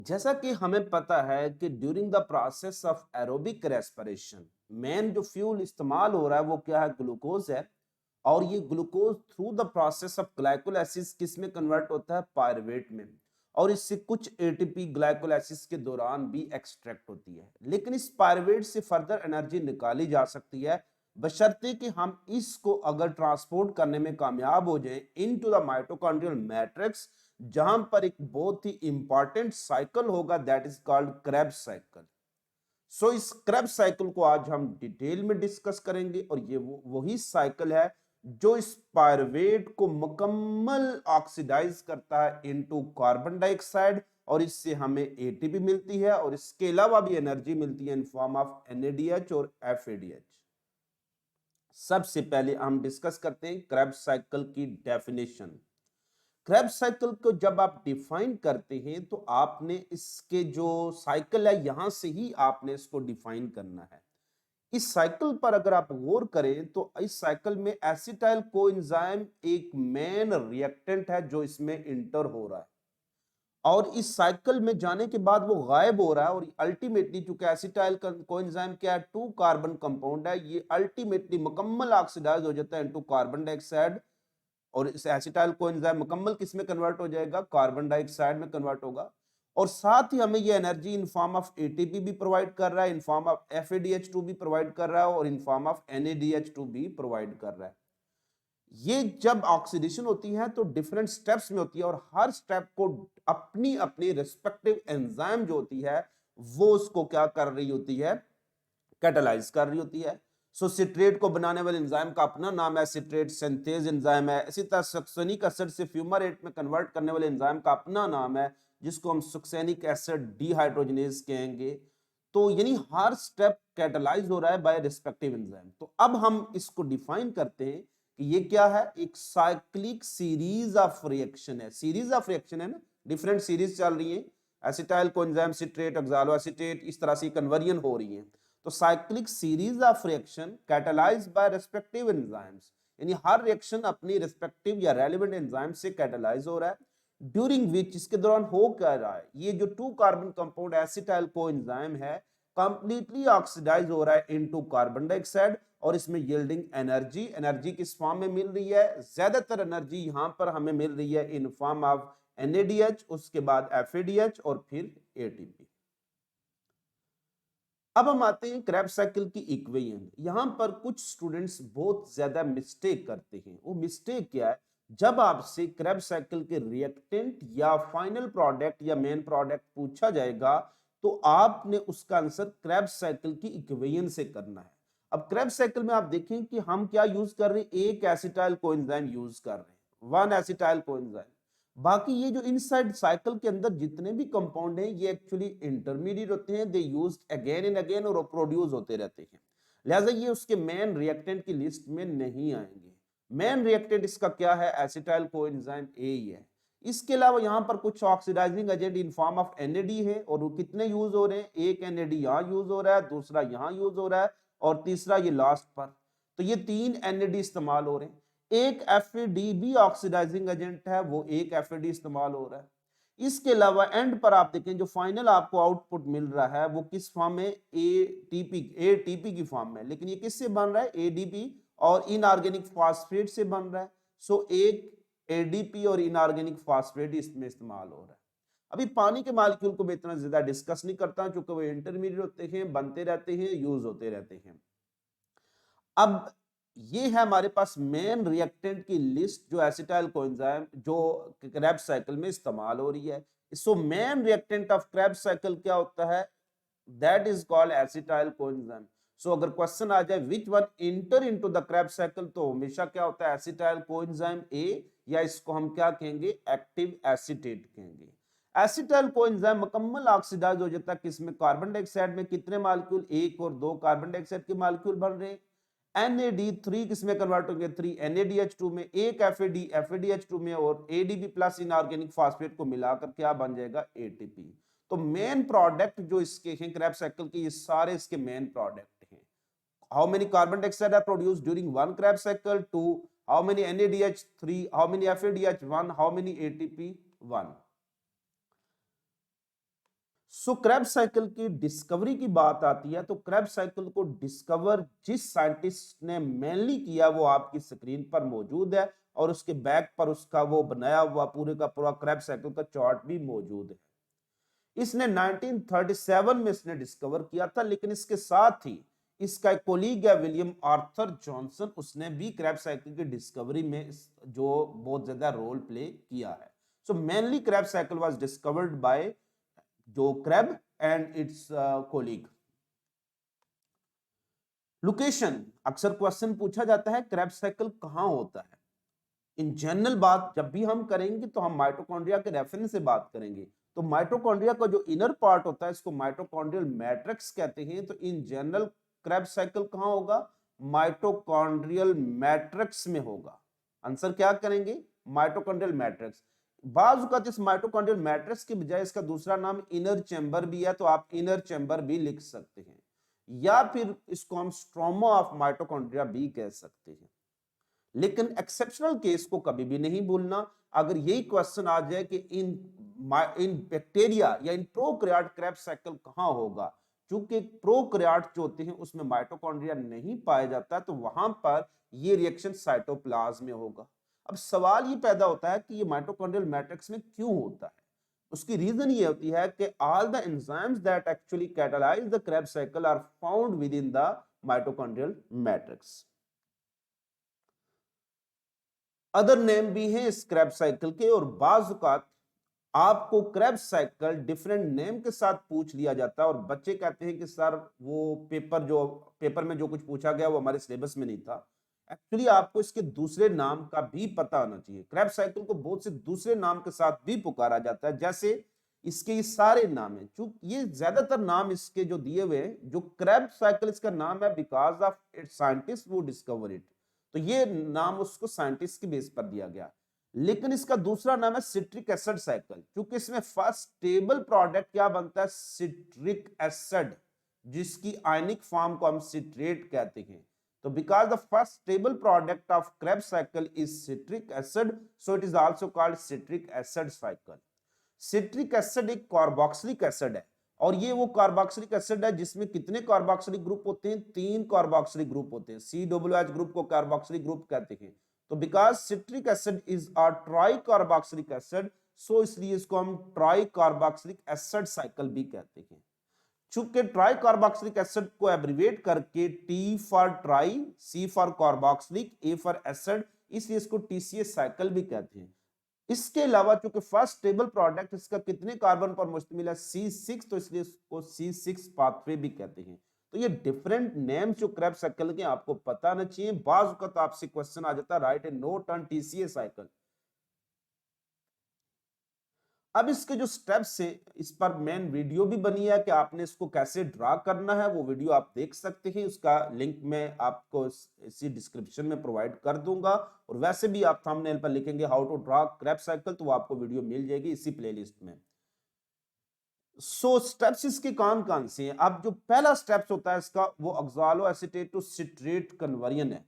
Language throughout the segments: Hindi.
जैसा कि हमें पता है कि during the process of aerobic respiration main जो फ्यूल इस्तेमाल हो रहा है वो क्या है, ग्लूकोज है। और ये glucose through the process of glycolysis किस में कन्वर्ट होता है, पायरुवेट में। और इससे कुछ एटीपी ग्लाइकोलाइसिस के दौरान भी एक्सट्रैक्ट होती है, लेकिन इस पायरुवेट से फर्दर एनर्जी निकाली जा सकती है बशर्ते कि हम इसको अगर ट्रांसपोर्ट करने में कामयाब हो जाएं इनटू द माइटोकॉन्ड्रियल मैट्रिक्स, जहां पर एक बहुत ही इंपॉर्टेंट साइकिल होगा, that is called Krebs cycle. So इस क्रेब्स साइकिल को आज हम डिटेल में डिस्कस करेंगे और ये वही साइकिल है जो इस पायरुवेट को मुकम्मल ऑक्सीडाइज करता है इनटू कार्बन डाइऑक्साइड, और इससे हमें एटीपी मिलती है और इसके अलावा भी एनर्जी मिलती है इन फॉर्म ऑफ एनएडीएच और एफएडीएच। सबसे पहले हम डिस्कस करते हैं क्रेब्स साइकिल की डेफिनेशन। क्रेब्स साइकिल को जब आप डिफाइन करते हैं तो आपने इसके जो साइकिल है यहां से ही आपने इसको डिफाइन करना है। इस साइकिल पर अगर आप गौर करें तो इस साइकिल में एसिटाइल कोएंजाइम एक मेन रिएक्टेंट है जो इसमें इंटर हो रहा है, और इस साइकिल में जाने के बाद वो गायब हो रहा है। और अल्टीमेटली चूंकि एसिटाइल कोएंजाइम क्या है, टू कार्बन कंपाउंड है, ये अल्टीमेटली मुकम्मल ऑक्सीडाइज हो जाता है इनटू कार्बन डाइऑक्साइड। और इस एसिटाइल कोएंजाइम मुकम्मल किस में कन्वर्ट हो जाएगा, कार्बन डाइऑक्साइड में कन्वर्ट होगा। और साथ ही हमें ये energy in form of ATP भी प्रोवाइड कर रहा है, इन फॉर्म ऑफ एफएडीएच2 भी प्रोवाइड कर रहा है और इन फॉर्म ऑफ एनएडीएच2 भी प्रोवाइड कर रहा है। ये जब ऑक्सीडेशन होती है तो डिफरेंट स्टेप्स में होती है, और हर स्टेप को अपनी अपनी रिस्पेक्टिव एंजाइम जो होती है वो उसको क्या कर रही होती है, कैटालाइज कर रही होती है। सो सिट्रेट को बनाने वाले एंजाइम का अपना नाम है सिट्रेट सिंथेज एंजाइम है। इसी तरह सक्सेनिक एसिड से फ्यूमारेट में कन्वर्ट करने वाले एंजाइम का अपना नाम है जिसको हम सक्सेनिक एसिड डिहाइड्रोजनेज कहेंगे। तो यानी हर स्टेप कैटालाइज हो रहा है बाय रिस्पेक्टिव एंजाइम। तो अब हम इसको डिफाइन करते हैं कि ये क्या है, एक साइक्लिक सीरीज ऑफ रिएक्शन है। सीरीज ऑफ रिएक्शन है ना, डिफरेंट सीरीज चल रही है, acetyl coenzyme citrate oxaloacetate, इस तरह से कन्वर्जन हो रही है। तो cyclic series of reaction catalysed by respective enzymes, यानी हर रिएक्शन अपनी रिस्पेक्टिव या रेलेवेंट एंजाइम से कैटालाइज हो रहा है, ड्यूरिंग विच, इसके दौरान हो क्या रहा है, ये जो two carbon compound acetyl coenzyme है कंप्लीटली ऑक्सीडाइज हो रहा है इनटू कार्बन डाइऑक्साइड, और इसमें यील्डिंग एनर्जी, एनर्जी किस फॉर्म में मिल रही है, ज्यादातर एनर्जी यहां पर हमें मिल रही है इन फॉर्म ऑफ एनएडीएच, उसके बाद एफएडीएच और फिर एटीपी। अब हम आते हैं क्रेब्स साइकिल की इक्वेशन। यहां पर कुछ स्टूडेंट्स बहुत ज्यादा मिस्टेक करते हैं। वो मिस्टेक क्या है, जब आपसे क्रेब्स साइकिल के रिएक्टेंट या फाइनल प्रोडक्ट या मेन प्रोडक्ट पूछा जाएगा तो आपने उसका आंसर क्रेब्स साइकिल की इक्वेशन से करना है। अब क्रेब्स साइकिल में आप देखें कि हम क्या यूज कर रहे हैं, एक एसिटाइल कोएंजाइम यूज कर रहे हैं, वन एसिटाइल कोएंजाइम। बाकी ये जो इनसाइड साइकिल के अंदर जितने भी कंपाउंड हैं ये एक्चुअली इंटरमीडिएट होते हैं, they used again and again और प्रोड्यूस होते रहते हैं, लिहाजा ये उसके मेन रिएक्टेंट की लिस्ट में नहीं आएंगे। मेन रिएक्टेंट इसका क्या है, एसिटाइल कोएंजाइम ए ही है। इसके अलावा यहाँ पर कुछ oxidising agent in form of N A D है, और वो कितने यूज हो रहे हैं, एक एनएडी यहाँ यूज हो रहा है, दूसरा यहाँ यूज हो रहा है, और तीसरा ये लास्ट पर। तो ये तीन एनएडी इस्तेमाल हो रहे हैं। एक एफएडी भी ऑक्सीडाइजिंग एजेंट है, वो एक एफएडी इस्तेमाल हो रहा है। इसके अलावा एंड पर आप देखें जो फाइनल आपको आउटपुट मिल रहा है वो किस फॉर्म में, एटीपी की फॉर्म में, लेकिन ये किससे बन रहा है, एडीपी और इनऑर्गेनिक फॉस्फेट से बन रहा है। सो एक एडीपी और इनऑर्गेनिक फॉस्फेट इसमें इस्तेमाल हो रहा है। अभी पानी के मॉलिक्यूल को मैं इतना ज्यादा डिस्कस नहीं करता क्योंकि वो इंटरमीडिएट होते हैं, बनते रहते हैं, यूज होते रहते हैं। अब ये है हमारे पास मेन रिएक्टेंट की लिस्ट जो एसिटाइल कोएंजाइम जो क्रेब्स साइकिल में इस्तेमाल हो रही है। So main reactant of Krebs cycle क्या होता है, that is called acetyl coenzyme. So अगर क्वेश्चन आ जाए which one enter into the Krebs cycle, तो हमेशा क्या होता है, एसिटाइल कोएंजाइम ए, या इसको हम क्या कहेंगे, एक्टिव एसीटेट कहेंगे। एसिटाइल कोएंजाइम मुकम्मल ऑक्सीडाइज हो जाता है किसमें, कार्बन डाइऑक्साइड में। कितने मॉलिक्यूल, एक और दो कार्बन डाइऑक्साइड के मॉलिक्यूल बन रहे हैं। NAD3 किसमें कन्वर्ट होंगे, 3 NADH2 में, एक FADH2 में, और ADP प्लस इनऑर्गेनिक फास्फेट को मिलाकर क्या बन जाएगा, ATP। तो मेन प्रोडक्ट जो इसके हैं क्रेब्स साइकिल के, ये सारे इसके मेन प्रोडक्ट हैं। How many carbon dioxide are produced during one Krebs cycle, 2। How many NADH3, how many FADH1, how many ATP, 1। So Krebs cycle की डिस्कवरी की बात आती है तो क्रैब साइकिल को डिस्कवर जिस साइंटिस्ट ने मेनली किया वो आपकी स्क्रीन पर मौजूद है और उसके बैक पर उसका वो बनाया हुआ पूरे का पूरा क्रैब साइकिल का चार्ट भी मौजूद है। इसने 1937 में इसने डिस्कवर किया था, लेकिन इसके साथ ही इसका एक कोलीग है विलियम आर्थर जॉनसन, उसने भी क्रैब साइकिल की डिस्कवरी में जो बहुत ज्यादा रोल प्ले किया है। So mainly Krebs cycle was discovered by जो Krebs and its colleague. Location, अक्सर क्वेश्चन पूछा जाता है क्रैब साइकिल कहां होता है। इन जनरल बात जब भी हम करेंगे तो हम माइटोकॉन्ड्रिया के रेफरेंस से बात करेंगे। तो माइटोकॉन्ड्रिया का जो इनर पार्ट होता है इसको माइटोकॉन्ड्रियल मैट्रिक्स कहते हैं। तो इन जनरल क्रैब साइकिल कहां होगा? माइटोकॉन्ड्रियल मैट्रिक्स में होगा। आंसर क्या करेंगे? Mitochondrial matrix. बाज़ औक़ात इस माइटोकॉन्ड्रियल मैट्रिक्स की बजाय इसका दूसरा नाम इनर चैम्बर भी है, तो आप इनर चैम्बर भी लिख सकते हैं, या फिर इसको हम स्ट्रोमा ऑफ माइटोकॉन्ड्रिया भी कह सकते हैं। लेकिन एक्सेप्शनल केस को कभी भी नहीं भूलना। अगर यही क्वेश्चन आ जाए कि इन बैक्टीरिया या इन प्रोकैरियोट क्रैब साइकिल कहां होगा, चूंकि प्रोकैरियोट जो होते हैं उसमें माइटोकॉन्ड्रिया नहीं पाया जाता, तो वहां पर ये रिएक्शन साइटोप्लाज्म में होगा। अब सवाल ये पैदा होता है कि ये माइटोकॉन्ड्रियल मैट्रिक्स में क्यों होता है। उसकी रीजन ये होती है कि all the enzymes that actually catalyse the Krebs cycle are found within the mitochondrial matrix. Other name भी हैं इस क्रैब साइकिल के, और बाज़ औक़ात आपको क्रैब साइकिल डिफरेंट नेम के साथ पूछ लिया जाता है और बच्चे कहते हैं कि सर वो पेपर में जो कुछ पूछा गया वो हमारे सिलेबस में नहीं था। एक्चुअली आपको इसके दूसरे नाम का भी पता होना चाहिए। क्रैब साइकिल को बहुत से दूसरे नाम के साथ भी पुकारा जाता है, जैसे इसके ये सारे नाम हैं। चूंकि ये ज्यादातर नाम इसके जो दिए हुए हैं, जो क्रैब साइकिल इसका नाम है बिकॉज ऑफ इट्स साइंटिस्ट वो डिस्कवर इट, तो ये नाम उसको साइंटिस्ट के बेस पर दिया गया। लेकिन इसका दूसरा नाम है सिट्रिक एसिड साइकिल, क्योंकि इसमें फर्स्ट स्टेबल प्रोडक्ट क्या बनता है? सिट्रिक एसिड, जिसकी आयनिक फॉर्म को हम सिट्रेट कहते हैं। तो because the first stable product of Krebs cycle is citric acid, so it is also called citric acid cycle. Citric acid एक कार्बोक्सिलिक एसिड है, और ये वो कार्बोक्सिलिक एसिड है जिसमें कितने कार्बोक्सिलिक ग्रुप होते हैं? 3 कार्बोक्सिलिक ग्रुप होते हैं। COOH ग्रुप को कार्बोक्सिलिक ग्रुप कहते हैं। तो because citric acid is a tricarboxylic acid, so इसलिए इसको हम ट्राई कार्बोक्सिलिक एसिड साइकिल भी कहते हैं। चूंकि ट्राई कार्बोक्सिलिक एसिड को एब्रिविएट करके T for try, C for carboxylic, A for acid, इसलिए इसको TCA साइकिल भी कहते हैं। इसके अलावा चूंकि फर्स्ट स्टेबल प्रोडक्ट इसका कितने कार्बन पर मुश्तमिल है? C6, तो इसलिए इसको C6 पाथवे भी कहते हैं। तो ये डिफरेंट नेम्स जो क्रैब साइकिल के आपको पता ना चाहिए। बाज़ औक़ात आपसे क्वेश्चन आ जाता है right A note on TCA cycle. अब इसके जो स्टेप्स है, इस पर मेन वीडियो भी बनी है कि आपने इसको कैसे ड्रा करना है, वो वीडियो आप देख सकते हैं। उसका लिंक मैं आपको इसी डिस्क्रिप्शन में प्रोवाइड कर दूंगा, और वैसे भी आप थंबनेल पर लिखेंगे how to draw Krebs cycle, तो वो आपको वीडियो मिल जाएगी इसी प्लेलिस्ट में। सो स्टेप्स इसके कौन कौन से हैं? अब जो पहला स्टेप्स होता है इसका, वो oxaloacetate to citrate conversion है।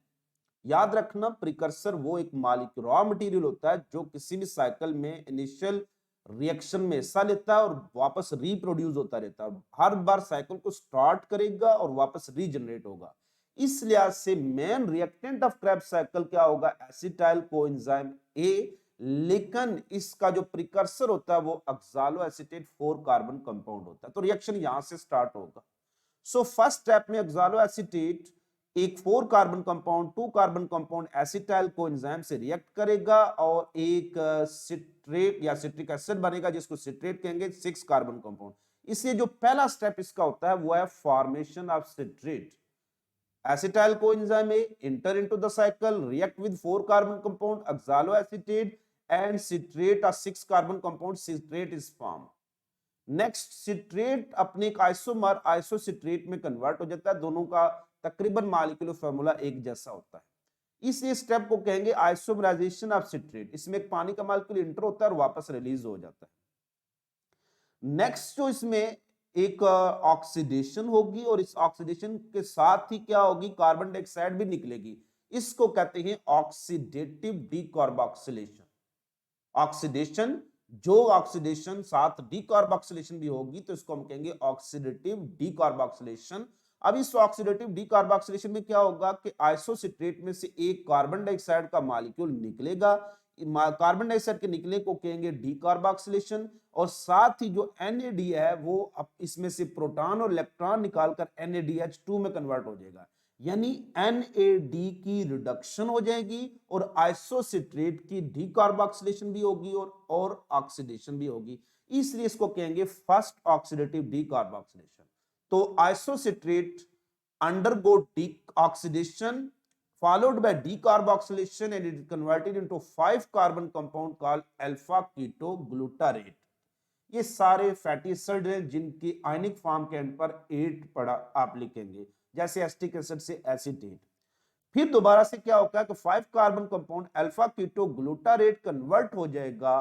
याद रखना, प्रिकर्सर वो एक मालिक्यूल रॉ मटेरियल होता है जो किसी भी साइकिल में इनिशियल रिएक्शन में हिस्सा लेता है और वापस रिप्रोड्यूस होता रहता है। हर बार साइकिल को स्टार्ट करेगा और वापस रीजनरेट होगा। इस लिहाज से main reactant of Krebs cycle क्या होगा? एसिटाइल कोएंजाइम ए, लेकिन इसका जो प्रिकर्सर होता है वो ऑक्सालो एसीटेट 4 कार्बन कंपाउंड होता है। तो रिएक्शन यहां से स्टार्ट होगा। सो फर्स्ट स्टेप में ऑक्सालो एसीटेट एक 4 carbon compound 2 carbon compound acetyl coenzyme से रिएक्ट करेगा और एक सिट्रेट या सिट्रिक एसिड बनेगा जिसको सिट्रेट कहेंगे, 6 कार्बन कंपाउंड। इसलिए जो पहला स्टेप इसका होता है वो है formation of citrate. Acetyl coenzyme A enter into the cycle, react with 4 carbon compound oxaloacetate and citrate, a 6 carbon compound citrate is formed. Next citrate अपने एक आइसोमर आइसोसिट्रेट में कन्वर्ट हो जाता है। दोनों का तकरीबन मॉलिक्यूलर फार्मूला एक जैसा होता है। इस स्टेप को कहेंगे आइसोमराइजेशन ऑफ सिट्रेट। इसमें एक पानी का मॉलिक्यूल इंटर होता है और वापस रिलीज हो जाता है। नेक्स्ट जो इसमें एक ऑक्सीडेशन होगी, और इस ऑक्सीडेशन के साथ ही क्या होगी? कार्बन डाइऑक्साइड भी निकलेगी। इसको कहते हैं ऑक्सीडेटिव डीकार्बोक्सिलेशन। ऑक्सीडेशन जो ऑक्सीडेशन साथ डीकार्बोक्सिलेशन भी होगी तो इसको हम कहेंगे ऑक्सीडेटिव डीकार्बोक्सिलेशन। अब इस ऑक्सीडेटिव डीकार्बोक्सिलेशन में क्या होगा कि आइसोसिट्रेट में से एक कार्बन डाइऑक्साइड का मॉलिक्यूल निकलेगा, कार्बन डाइऑक्साइड के निकले को कहेंगे डीकार्बोक्सिलेशन, और साथ ही जो NAD है वो अब इसमें से प्रोटॉन और इलेक्ट्रॉन निकालकर NADH2 में कन्वर्ट हो जाएगा, यानी NAD की रिडक्शन हो जाएगी और आइसोसिट्रेट की डीकार्बोक्सिलेशन भी होगी और ऑक्सीडेशन भी होगी, इसलिए इसको कहेंगे फर्स्ट ऑक्सीडेटिव डीकार्बोक्सिलेशन। तो isocitrate undergo deoxidation followed by decarboxylation and it is converted into 5 carbon compound called alpha ketoglutarate। ये सारे फैटी एसिड हैं जिनकी आयनिक फॉर्म के एंड पर 8 पड़ा आप लिखेंगे, जैसे एसिटिक एसिड से एसीटेट। फिर दोबारा से क्या होगा कि 5 carbon compound alpha ketoglutarate convert हो जाएगा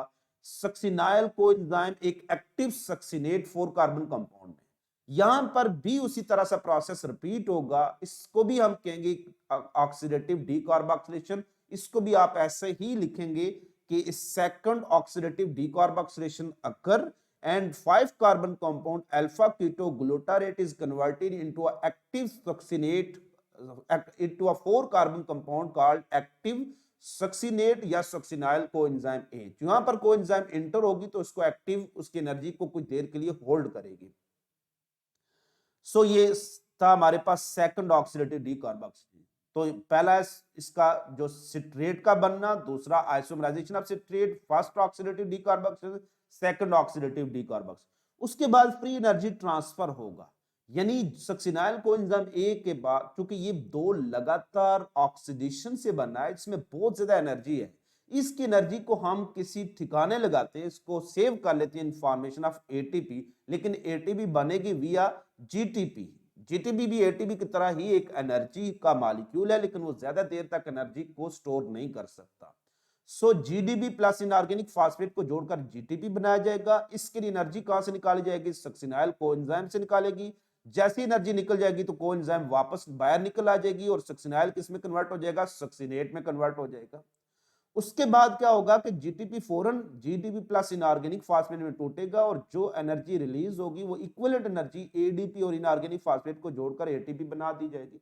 सक्सिनाइल कोएंजाइम एक एक्टिव सक्सिनेट 4 कार्बन कंपाउंड में। यहां पर भी उसी तरह से प्रोसेस रिपीट होगा, इसको भी हम कहेंगे ऑक्सीडेटिव डीकार्बोक्सिलेशन। इसको भी आप ऐसे ही लिखेंगे कि second oxidative decarboxylation occur and 5 carbon compound alpha ketoglutarate is converted into a active succinate into a 4 carbon compound called active succinate या succinyl coenzyme A। यहां पर coenzyme इंटर होगी तो इसको एक्टिव उसकी एनर्जी को कुछ देर के लिए होल्ड करेगी। सो ये था हमारे पास सेकंड ऑक्सीडेटिव डीकार्बोक्सिलेशन। तो पहला है इसका जो सिट्रेट का बनना, दूसरा isomerisation of citrate, first oxidative decarboxylation, second oxidative decarboxylation. उसके बाद फ्री एनर्जी ट्रांसफर होगा, यानी सक्सिनाइल कोएंजाइम ए के बाद, क्योंकि ये दो लगातार ऑक्सीडेशन से बना है, इसमें बहुत ज्यादा एनर्जी है, इसकी एनर्जी को हम किसी ठिकाने लगाते हैं, इसको सेव कर लेते हैं इन फॉर्मेशन ऑफ एटीपी, लेकिन एटीपी बनेगी विया जीटीपी। जीटीपी भी एटीपी की तरह ही एक एनर्जी का मॉलिक्यूल है, लेकिन वो ज्यादा देर तक एनर्जी को स्टोर नहीं कर सकता। सो जीडीबी प्लस इनऑर्गेनिक फास्फेट को जोड़कर जीटीपी बनाया जाएगा। इसके लिए एनर्जी कहां से निकाली जाएगी? सक्सिनाइल कोएंजाइम से निकालेगी। जैसी एनर्जी निकल जाएगी तो कोएंजाइम वापस बाहर निकल आ जाएगी और सक्सिनाइल किस में कन्वर्ट हो जाएगा? सक्सिनेट में कन्वर्ट हो जाएगा। उसके बाद क्या होगा कि जीटीपी फौरन जीडीपी प्लस इनऑर्गेनिक फास्फेट में टूटेगा और जो एनर्जी रिलीज होगी वो इक्विवेलेंट एनर्जी एडीपी और इनऑर्गेनिक फास्फेट को जोड़कर एटीपी बना दी जाएगी।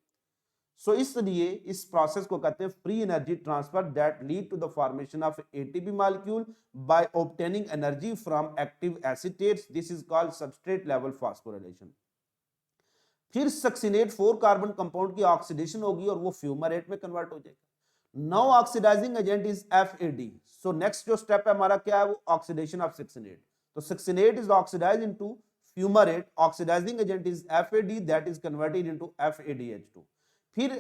सो इसलिए इस प्रोसेस को कहते हैं free energy transfer that lead to the formation of ATP molecule by obtaining energy from active acetates. This is called substrate level phosphorylation. फिर सक्सिनेट 4 कार्बन कंपाउंड की ऑक्सीडेशन होगी और वो फ्यूमरेट में कन्वर्ट हो जाएगा। Now oxidising agent is FAD। So next जो स्टेप है हमारा क्या है? वो ऑक्सीडेशन ऑफ सक्सिनेट। तो succinate is oxidised into fumarate. Oxidising agent is FAD that is converted into FADH2। फिर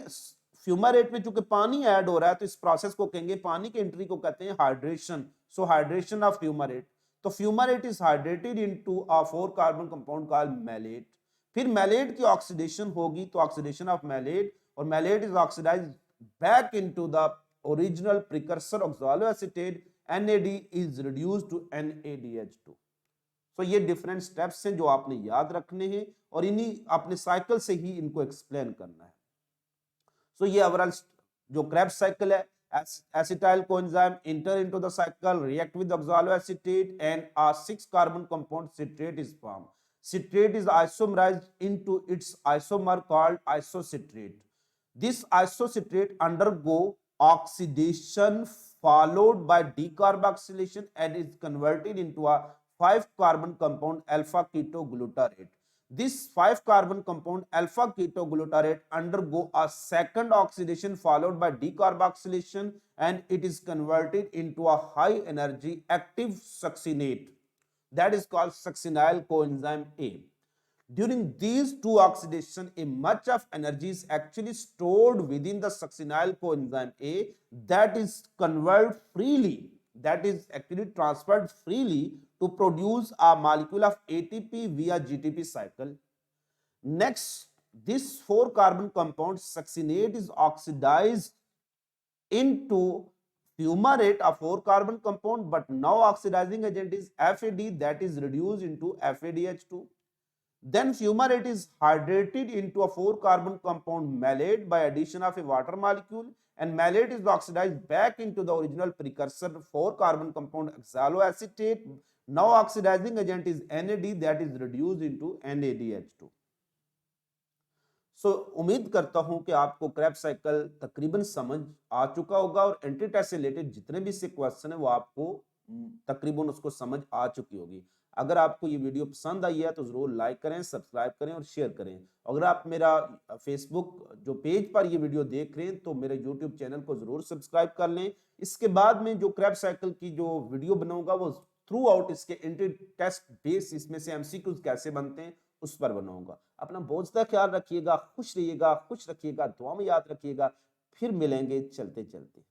फ्यूमरेट में चूंकि पानी ऐड हो रहा है तो इस प्रोसेस को कहेंगे, पानी की एंट्री को कहते हैं hydration. So hydration of fumarate. तो fumarate is hydrated into a 4 carbon compound called malate. फिर मैलेट की ऑक्सीडेशन होगी तो ऑक्सीडेशन ऑफ मैलेट, और malate is oxidised back into the original precursor oxaloacetate. NAD is reduced to NADH2। तो ये डिफरेंट स्टेप्स हैं जो आपने याद रखने हैं और इन्हीं अपने साइकिल से ही इनको एक्सप्लेन करना है। So ये ओवरऑल जो क्रेब्स साइकिल है, acetyl coenzyme enter into the cycle, react with oxaloacetate and a 6 carbon compound citrate is formed. Citrate is isomerized into its isomer called isocitrate. This isocitrate undergo oxidation followed by decarboxylation and is converted into a 5 carbon compound alpha ketoglutarate. This 5 carbon compound alpha ketoglutarate undergo a second oxidation followed by decarboxylation and it is converted into a high energy active succinate that is called succinyl coenzyme A. During these two oxidation, a much of energy is actually stored within the succinyl coenzyme A that is converted freely, that is actually transferred freely to produce a molecule of ATP via GTP cycle. Next, this 4 carbon compound succinate is oxidized into fumarate, a 4 carbon compound, but now oxidizing agent is FAD that is reduced into FADH2. Then fumarate is hydrated into a 4-carbon compound malate by addition of a water molecule, and malate is oxidized back into the original precursor 4-carbon compound oxaloacetate. Now oxidizing agent is NAD that is reduced into NADH2. उम्मीद करता हूं कि आपको क्रैब साइकिल तकरीबन समझ आ चुका होगा और एंटी टेस्ट से रिलेटेड जितने भी से क्वेश्चन है वो आपको तकरीबन उसको समझ आ चुकी होगी। अगर आपको ये वीडियो पसंद आई है तो जरूर लाइक करें, सब्सक्राइब करें और शेयर करें। अगर आप मेरा फेसबुक जो पेज पर ये वीडियो देख रहे हैं तो मेरे यूट्यूब चैनल को जरूर सब्सक्राइब कर लें। इसके बाद में जो क्रैब साइकिल की जो वीडियो बनाऊंगा वो थ्रू आउट इसके एंटी टेस्ट बेस इसमें से एमसीक्यूज कैसे बनते हैं उस पर बनाऊंगा। अपना बहुत सा ख्याल रखिएगा, खुश रहिएगा, खुश रखिएगा, दुआ में याद रखिएगा। फिर मिलेंगे चलते चलते।